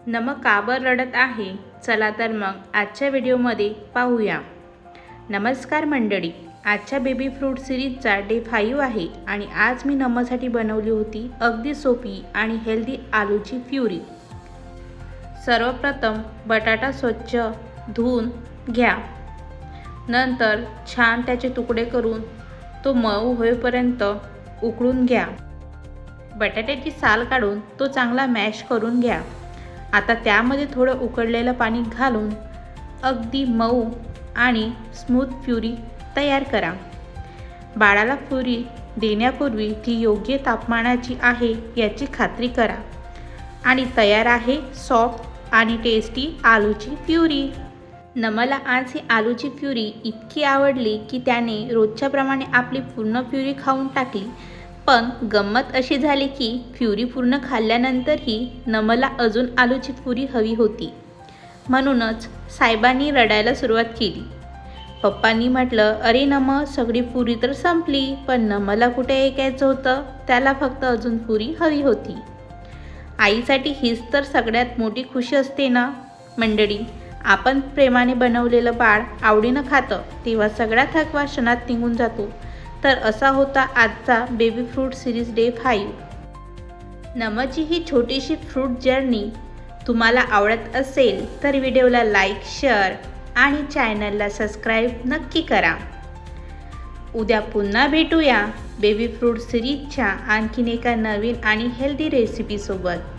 नमक का बरं रडत आहे? चला तर मग आजच्या व्हिडिओमध्ये पाहूया. नमस्कार मंडळी, आजच्या बेबी फ्रूट सिरीजचा डे 5 आहे आणि आज मी नमसाठी बनवली होती अगदी सोपी आणि हेल्दी आलूची प्युरी. सर्वप्रथम बटाटा स्वच्छ धुवून घ्या. नंतर छान त्याचे तुकडे करून तो मऊ होईपर्यंत उकळून घ्या. बटाट्याची साल काढून तो चांगला मॅश करून घ्या. आता त्यामध्ये थोडं उकळलेलं पाणी घालून अगदी मऊ आणि स्मूथ प्युरी तयार करा. बाळाला प्युरी देण्यापूर्वी ती योग्य तापमानाची आहे याची खात्री करा आणि तयार आहे सॉफ्ट आणि टेस्टी आलूची प्युरी. नमला आज ही आलूची प्युरी इतकी आवडली की त्याने रोजच्याप्रमाणे आपली पूर्ण प्युरी खाऊन टाकली. पण गंमत अशी झाली की प्युरी पूर्ण खाल्ल्यानंतरही नमला अजून आलूची प्युरी हवी होती. म्हणूनच साहेबांनी रडायला सुरुवात केली. पप्पांनी म्हटलं, अरे नम, सगळी प्युरी तर संपली, पण नमला कुठे ऐकायचं होतं, त्याला फक्त अजून प्युरी हवी होती. आईसाठी हीच तर सगळ्यात मोठी खुशी असते ना मंडळी. आपण प्रेमाने बनवलेलं बाळ आवडीनं खातं तेव्हा सगळा थकवा क्षणात निघून जातो. तर असा होता आजचा बेबी फ्रूट सिरीज डे 5. नमची ही छोटीशी फ्रूट जर्नी तुम्हाला आवडत असेल तर व्हिडिओला लाईक, शेअर आणि चॅनलला सबस्क्राईब नक्की करा. उद्या पुन्हा भेटूया बेबी फ्रूट सिरीजच्या आणखीन एका नवीन आणि हेल्दी रेसिपीसोबत.